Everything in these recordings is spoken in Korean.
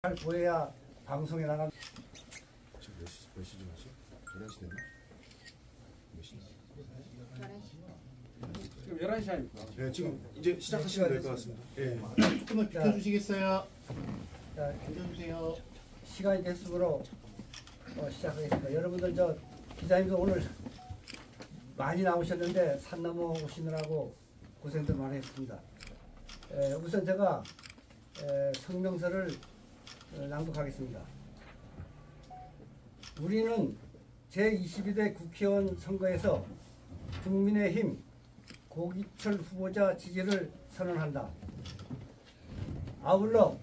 잘 보여야 방송에 나가. 지금 몇 시쯤 하지? 11시 됐나? 몇 시? 11시. 지금 11시 아닙니까? 네, 지금 이제 시작하시면 될 것 같습니다. 예. 조금만 비켜주시겠어요? 자, 비켜주세요. 시간이 됐으므로 시작하겠습니다. 여러분들 기자님도 오늘 많이 나오셨는데 산 넘어 오시느라고 고생들 많이 했습니다. 우선 제가 성명서를 낭독하겠습니다. 우리는 제22대 국회의원 선거에서 국민의힘 고기철 후보자 지지를 선언한다. 아울러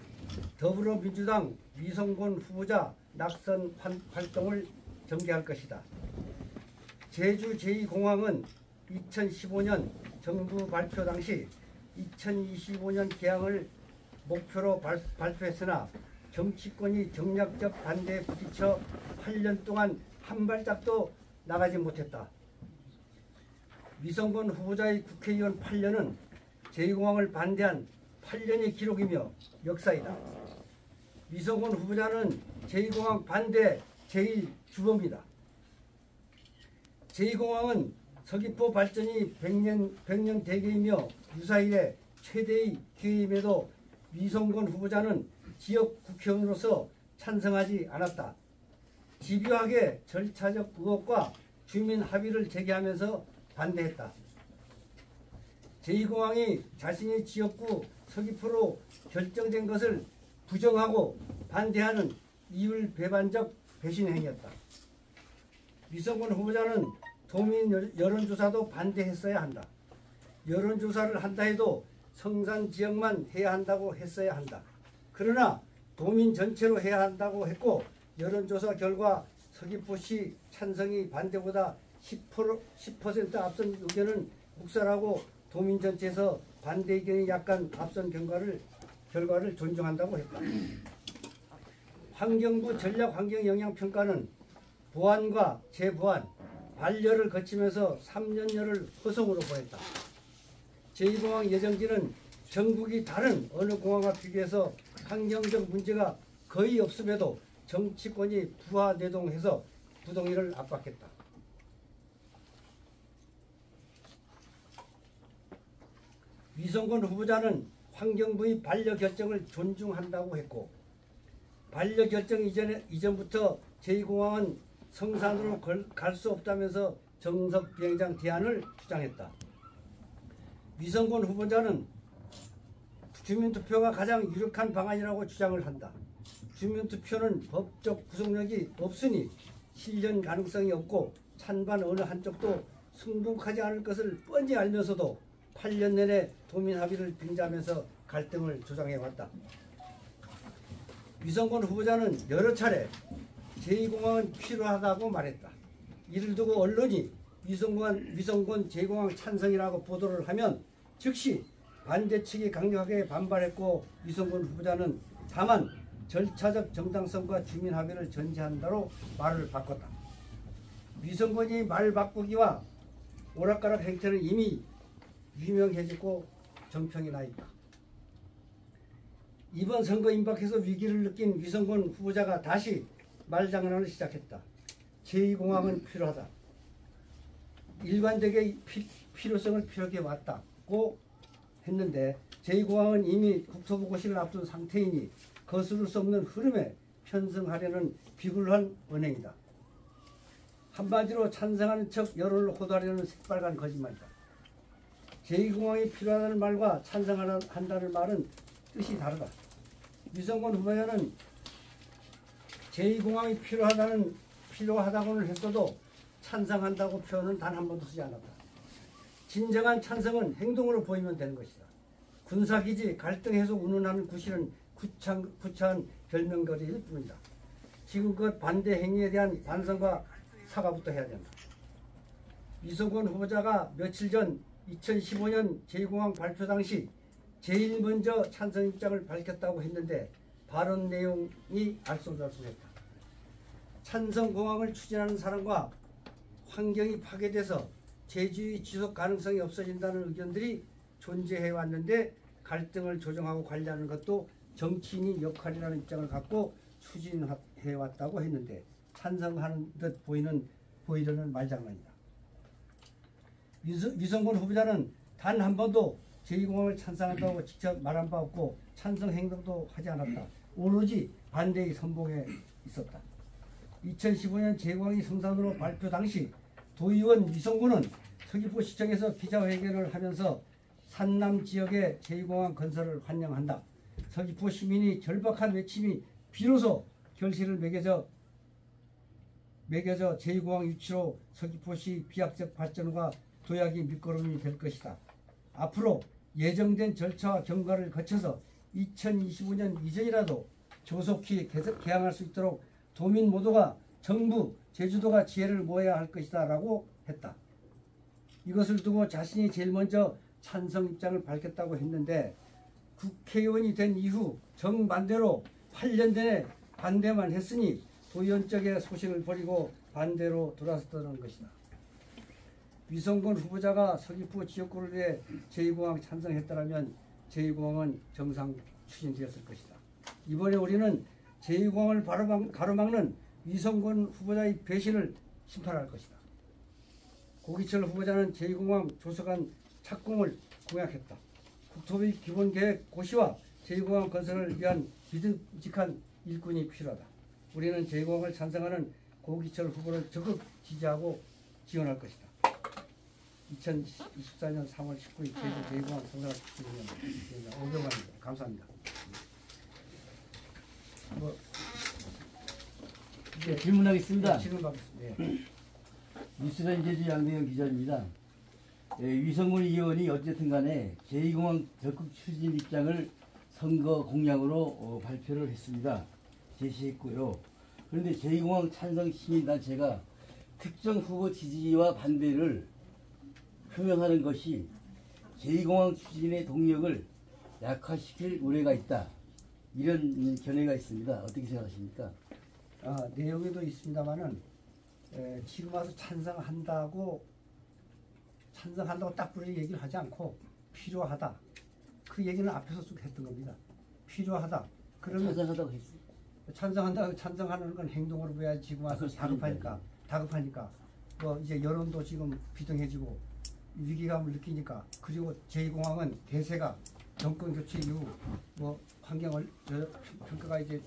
더불어민주당 위성곤 후보자 낙선 활동을 전개할 것이다. 제주 제2공항은 2015년 정부 발표 당시 2025년 개항을 목표로 발표했으나 정치권이 정략적 반대에 부딪혀 8년 동안 한 발짝도 나가지 못했다. 위성곤 후보자의 국회의원 8년은 제2공항을 반대한 8년의 기록이며 역사이다. 위성곤 후보자는 제2공항 반대 제1주범이다. 제2공항은 서귀포 발전이 100년 대계이며 유사일에 최대의 기회임에도 위성곤 후보자는 지역 국회의원으로서 찬성하지 않았다. 집요하게 절차적 의혹과 주민 합의를 제기하면서 반대했다. 제2공항이 자신의 지역구 서귀포로 결정된 것을 부정하고 반대하는 이율 배반적 배신 행위였다. 위성곤 후보자는 도민 여론조사도 반대했어야 한다. 여론조사를 한다 해도 성산 지역만 해야 한다고 했어야 한다. 그러나 도민 전체로 해야 한다고 했고 여론조사 결과 서귀포시 찬성이 반대보다 10% 앞선 의견은 묵살하고 도민 전체에서 반대 의견이 약간 앞선 결과를 존중한다고 했다. 환경부 전략환경영향평가는 보안과 재보안, 반려를 거치면서 3년여를 허송으로 보냈다. 제2공항 예정지는 전국이 다른 어느 공항과 비교해서 환경적 문제가 거의 없음에도 정치권이 부하내동해서 부동의를 압박했다. 위성곤 후보자는 환경부의 반려결정을 존중한다고 했고 반려결정 이전부터 제2공항은 성산으로 갈 수 없다면서 정석 비행장 대안을 주장했다. 위성곤 후보자는 주민투표가 가장 유력한 방안이라고 주장을 한다. 주민투표는 법적 구속력이 없으니 실현 가능성이 없고 찬반 어느 한쪽도 승복하지 않을 것을 뻔히 알면서도 8년 내내 도민 합의를 빙자하면서 갈등을 조장해왔다. 위성곤 후보자는 여러 차례 제2공항은 필요하다고 말했다. 이를 두고 언론이 위성곤 제2공항 찬성이라고 보도를 하면 즉시 반대 측이 강력하게 반발했고 위성곤 후보자는 다만 절차적 정당성과 주민 합의를 전제한다로 말을 바꿨다. 위성곤이 말 바꾸기와 오락가락 행태는 이미 유명해지고 정평이 나 있다. 이번 선거 임박해서 위기를 느낀 위성곤 후보자가 다시 말장난을 시작했다. 제2공항은 필요하다. 일관되게 필요성을 피력해 왔다고 했는데 제2공항은 이미 국토부 고시를 앞둔 상태이니 거스를 수 없는 흐름에 편승하려는 비굴한 언행이다. 한마디로 찬성하는 척 여론을 호도하려는 새빨간 거짓말이다. 제2공항이 필요하다는 말과 찬성한다는 말은 뜻이 다르다. 위성곤 후보자는 제2공항이 필요하다고는 했어도 찬성한다고 표현은 단 한 번도 쓰지 않았다. 진정한 찬성은 행동으로 보이면 되는 것이다. 군사기지 갈등 해소 운운하는 구실은 구차한 별명거리일 뿐이다. 지금껏 반대 행위에 대한 반성과 사과부터 해야 된다. 위성곤 후보자가 며칠 전 2015년 제2공항 발표 당시 제일 먼저 찬성 입장을 밝혔다고 했는데 발언 내용이 알쏭달쏭했다. 찬성공항을 추진하는 사람과 환경이 파괴돼서 제주의 지속 가능성이 없어진다는 의견들이 존재해왔는데 갈등을 조정하고 관리하는 것도 정치인이 역할이라는 입장을 갖고 추진해 왔다고 했는데 찬성하는 듯 보이려는 말장난이다. 위성군 후보자는 단 한 번도 제2공항을 찬성한다고 직접 말한 바 없고 찬성 행동도 하지 않았다. 오로지 반대의 선봉에 있었다. 2015년 제2공항이 성산으로 발표 당시 도의원 위성군은 서귀포 시청에서 기자회견을 하면서 산남 지역의 제2공항 건설을 환영한다. 서귀포 시민이 절박한 외침이 비로소 결실을 매겨져 제2공항 유치로 서귀포시 비약적 발전과 도약이 밑거름이 될 것이다. 앞으로 예정된 절차와 경과를 거쳐서 2025년 이전이라도 조속히 개항할 수 있도록 도민 모두가 정부, 제주도가 지혜를 모아야 할 것이다 라고 했다. 이것을 두고 자신이 제일 먼저 찬성 입장을 밝혔다고 했는데 국회의원이 된 이후 정반대로 8년 전에 반대만 했으니 도의원 쪽의 소신을 버리고 반대로 돌아섰다는 것이다. 위성군 후보자가 서귀포 지역구를 위해 제2공항 찬성했다면 제2공항은 정상 추진되었을 것이다. 이번에 우리는 제2공항을 가로막는 위성군 후보자의 배신을 심판할 것이다. 고기철 후보자는 제2공항 조속한 착공을 공약했다. 국토부의 기본계획 고시와 제2공항 건설을 위한 믿음직한 일꾼이 필요하다. 우리는 제2공항을 찬성하는 고기철 후보를 적극 지지하고 지원할 것이다. 2024년 3월 19일 제주 제2공항 성사가 축소되면 500만입니다. 감사합니다. 네, 질문하겠습니다. 질문 받겠습니다. 뉴스라인 제주 양대영 기자입니다. 위성군 의원이 어쨌든 간에 제2공항 적극 추진 입장을 선거 공약으로 발표를 했습니다. 제시했고요. 그런데 제2공항 찬성 시민단체가 특정 후보 지지와 반대를 표명하는 것이 제2공항 추진의 동력을 약화시킬 우려가 있다. 이런 견해가 있습니다. 어떻게 생각하십니까? 내용에도 있습니다만은 지금 와서 찬성한다고 딱 부르게 얘기를 하지 않고 필요하다. 그 얘기는 앞에서 쭉 했던 겁니다. 필요하다. 그러면 찬성하다고 했어요. 찬성하는 건 행동으로 보여야지. 지금 와서 다급하니까 뭐 이제 여론도 지금 비등해지고 위기감을 느끼니까. 그리고 제2공항은 대세가 정권 교체 이후 뭐 환경을 평가가 이제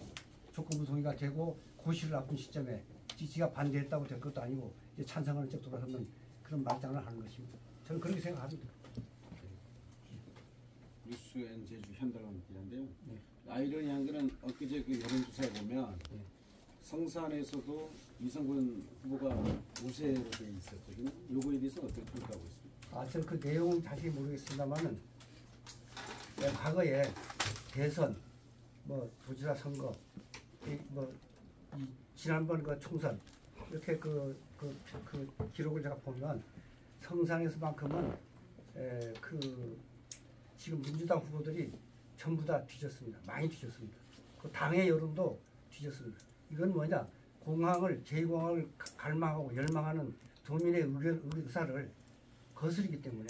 조건부송이가 되고 고시를 앞둔 시점에 지가 반대했다고 될 것도 아니고 이제 찬성하는 쪽 돌아서는 그런 말장난을 하는 것입니다. 저는 그렇게 생각합니다. 뉴스엔 제주 현달원 기자인데요. 아이러니한 거는 엊그제 그 여론조사에 보면 성산에서도 이성군 후보가 우세로 돼 있었거든요. 요거에 대해서 어떻게 평가하고 있습니까? 저는 그 내용은 자세히 모르겠습니다만은 과거에 대선, 뭐 도지사 선거, 지난번 그 총선 이렇게 그 기록을 제가 보면 성산에서만큼은 지금 민주당 후보들이 전부 다 뒤졌습니다. 많이 뒤졌습니다. 그 당의 여론도 뒤졌습니다. 이건 뭐냐? 제2공항을 갈망하고 열망하는 도민의 의사를 거스르기 때문에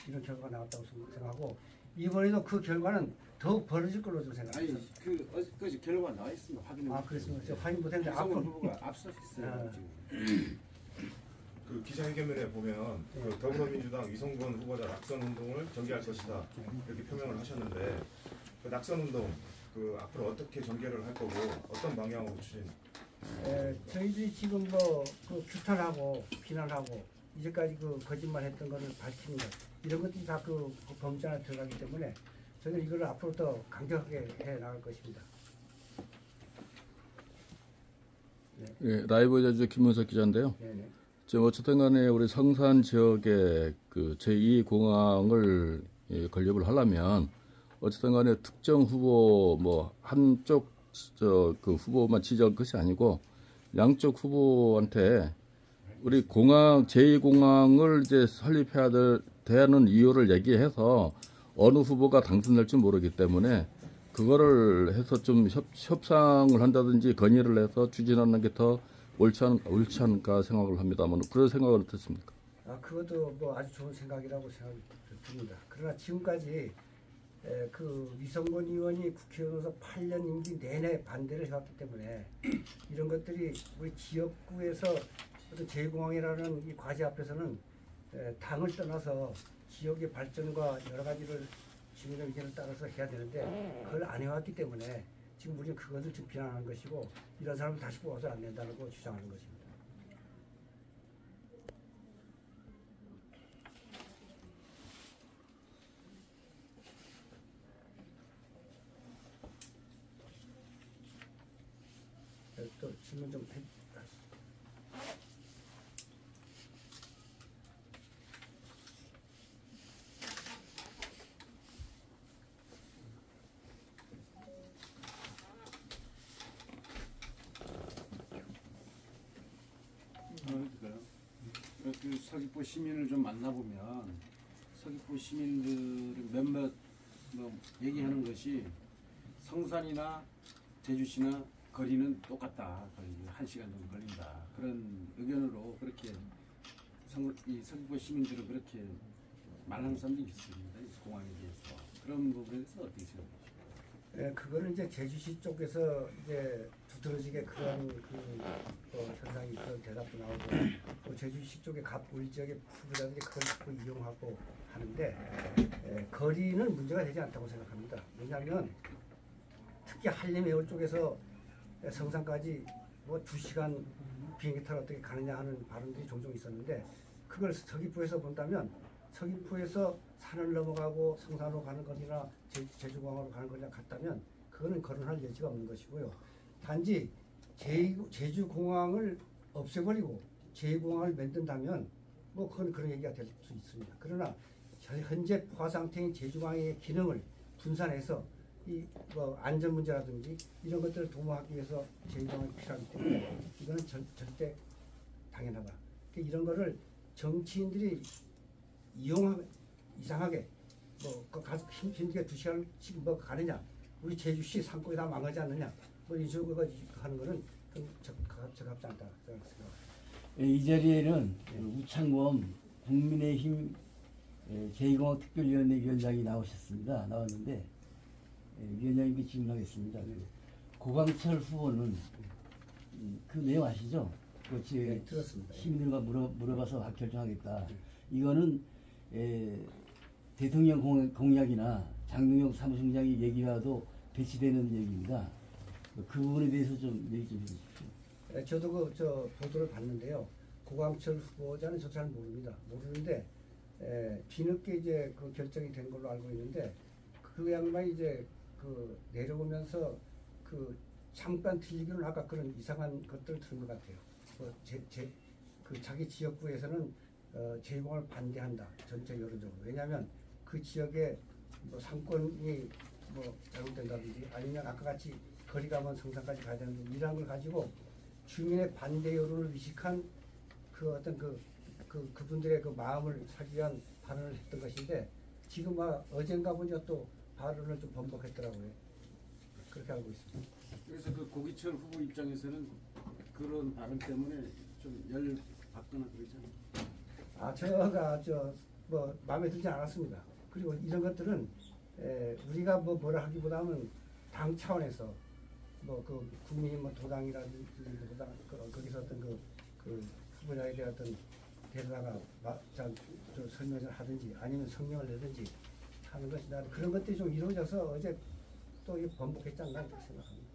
이런 결과가 나왔다고 생각하고 이번에도 그 결과는 더욱 벌어질 걸로 좀 생각합니다. 아니 그 결과 나와 있습니다. 확인해. 그렇습니다. 제가 확인 못했는데 이성군 앞으로 후보가 앞서있어요. 지금. 그 기자회견문에 보면 그 더불어민주당 위성군 후보자 낙선 운동을 전개할 것이다 이렇게 표명을 하셨는데 그 낙선 운동 그 앞으로 어떻게 전개를 할 거고 어떤 방향으로 추진? 저희들이 지금 그 규탄하고 비난하고 이제까지 그 거짓말했던 것을 밝히는 것 이런 것들이 다 그 범죄 안에 들어가기 때문에 저는 이걸 앞으로 더 강력하게 해 나갈 것입니다. 네, 라이브 제주 김문석 기자인데요. 네네. 지금 어쨌든 간에 우리 성산 지역에 그 제2공항을 건립을 하려면 어쨌든 간에 특정 후보 뭐 한쪽 그 후보만 지지할 것이 아니고 양쪽 후보한테 우리 제2공항을 이제 설립해야 되는 이유를 얘기해서 어느 후보가 당선될지 모르기 때문에 그거를 해서 좀 협상을 한다든지 건의를 해서 추진하는 게 더 옳지 않을까 생각을 합니다만 그런 생각은 어떻습니까? 그것도 뭐 아주 좋은 생각이라고 생각이 듭니다. 그러나 지금까지 그 위성권 의원이 국회의원으로서 8년 임기 내내 반대를 해왔기 때문에 이런 것들이 우리 지역구에서 어떤 제2공항이라는 이 과제 앞에서는 당을 떠나서 지역의 발전과 여러 가지를 주민의 의견을 따라서 해야 되는데 그걸 안 해왔기 때문에 지금 우리는 그것을 지금 비난하는 것이고 이런 사람을 다시 뽑아서 안 된다고 주장하는 것입니다. 또 질문 좀 해. 그 서귀포 시민을 좀 만나보면 서귀포 시민들은 몇몇 얘기하는 것이 성산이나 제주시나 거리는 똑같다. 거의 1시간 정도 걸린다. 그런 의견으로 그렇게 이 서귀포 시민들은 그렇게 말하는 사람들이 있습니다. 이 공항에 대해서. 그런 부분에서 어떻게 생각하십니까? 네, 그거는 이제 제주시 쪽에서 이제 두드러지게 그런 현상이 있고 대답도 나오고 또 제주시 쪽에 우리 지역의 후보자들이 그걸 자꾸 이용하고 하는데 거리는 문제가 되지 않다고 생각합니다. 왜냐하면 특히 한림해울 쪽에서 성산까지 뭐 2시간 비행기 타러 어떻게 가느냐 하는 발언들이 종종 있었는데 그걸 서귀포에서 본다면 서귀포에서 산을 넘어가고 성산으로 가는 거리나 제주공항으로 가는 거리나 같다면 그거는 거론할 여지가 없는 것이고요. 단지 제주공항을 없애버리고 제2공항을 만든다면 뭐 그건 그런 얘기가 될 수 있습니다. 그러나 현재 포화 상태인 제주공항의 기능을 분산해서 이 뭐 안전 문제라든지 이런 것들을 도모하기 위해서 제2공항이 필요하기 때문에 이거는 절대 당연하다. 이런 거를 정치인들이 이상하게 뭐 가서 힘들게 2시간씩 뭐 가느냐, 우리 제주시 상권이 다 망하지 않느냐, 뭐 이 식으로 하는 거는 좀 적합지 않다 생각합니다. 이 자리에는 우창범 국민의힘 제2공항 특별위원회 위원장이 나왔는데 위원장님께 질문하겠습니다. 고광철 후보는 그 내용 아시죠? 네, 들었습니다. 시민들과 물어봐서 결정하겠다. 이거는 대통령 공약이나 장동영 사무총장이 얘기와도 배치되는 얘기입니다. 그 부분에 대해서 좀 얘기 좀 해주십시오. 저도 보도를 봤는데요. 고광철 후보자는 저 잘 모르는데 뒤늦게 이제 그 결정이 된 걸로 알고 있는데 그 양반이 이제 그 내려오면서 그 잠깐 들리기는 아까 그런 이상한 것들을 들은 것 같아요. 그 자기 지역구에서는 제2공항을 반대한다. 전체 여론적으로. 왜냐하면 그 지역에 뭐 상권이 뭐 잘못된다든지 아니면 아까 같이 거리가 먼 성산까지 가야 되는 이런 걸 가지고 주민의 반대 여론을 위식한 그 어떤 그분들의 그 마음을 사기 위한 발언을 했던 것인데 지금 어젠가 보니까 또 발언을 좀 번복했더라고요. 그렇게 알고 있습니다. 그래서 그 고기철 후보 입장에서는 그런 발언 때문에 좀 열 받거나 그러잖아요. 제가 뭐 마음에 들지 않았습니다. 그리고 이런 것들은 우리가 뭐라 하기보다는 당 차원에서 뭐 그 국민의힘 도당이라든지 거기서 어떤 그 후보자에 대한 어떤 데려다가 설명을 하든지 아니면 성명을 내든지 하는 것이다. 그런 것들이 좀 이루어져서 어제 또 번복했지 않나 이렇게 생각합니다.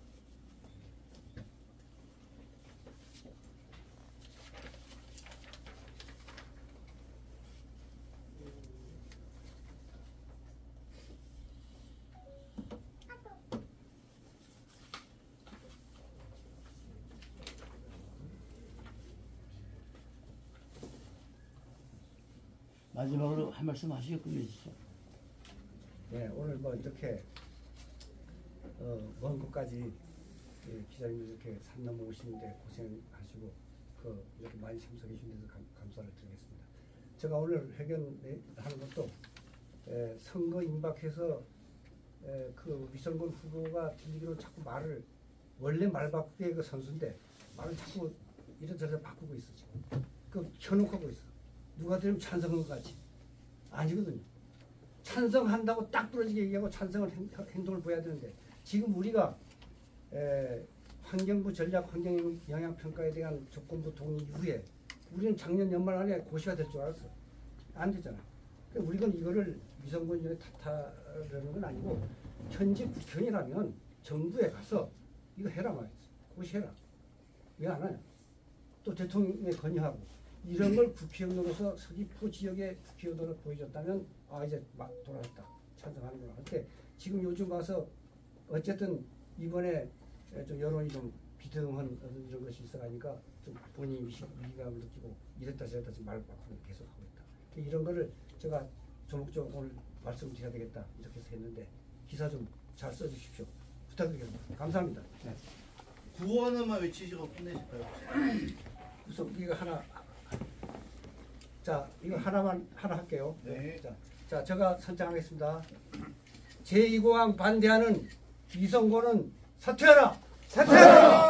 마지막으로 한 말씀 하시고 끝내주시죠. 네, 오늘 뭐 이렇게 먼 곳까지 기자님들 이렇게 산 넘어 오시는데 고생하시고 이렇게 많이 참석해 주신 데서 감사를 드리겠습니다. 제가 오늘 회견하는 것도 선거 임박해서 그 위성권 후보가 들리기로 자꾸 말을 원래 말 바꾸기의 그 선수인데 말을 자꾸 이런저런 바꾸고 있어 지금. 그 켜놓고 하고 있어. 누가 들으면 찬성한 것 같이. 아니거든요. 찬성한다고 딱 부러지게 얘기하고 찬성을 행동을 보여야 되는데 지금 우리가 환경부 전략 환경 영향 평가에 대한 조건부 동의 이후에 우리는 작년 연말 안에 고시가 될 줄 알았어. 안 됐잖아. 그러니까 우리는 이거를 위성군주에 탓하려는 건 아니고 현직 국회의원이라면 정부에 가서 이거 해라 말이지. 고시해라. 왜 안 하냐. 또 대통령에 건의하고 이런 걸 국회의원으로서 서귀포 지역의 국회의원으로 보여줬다면 아 이제 막 돌아왔다. 찬성하는구나. 근데 지금 요즘 와서 어쨌든 이번에 좀 여론이 좀 비등한 이런 것이 있어가니까 좀 본인이 위기감을 느끼고 이랬다 저랬다 지금 말을 바꾸고 계속 하고 있다. 이런 거를 제가 조목조목 오늘 말씀드려야 되겠다 이렇게 해서 했는데 기사 좀 잘 써주십시오. 부탁드리겠습니다. 감사합니다. 네. 구호 하나만 외치시고 끝내실까요? 그래서 이거 하나 자 이거 하나 할게요. 네. 자 제가 선창하겠습니다. 제2공항 반대하는 위성군은 사퇴하라! 사퇴하라!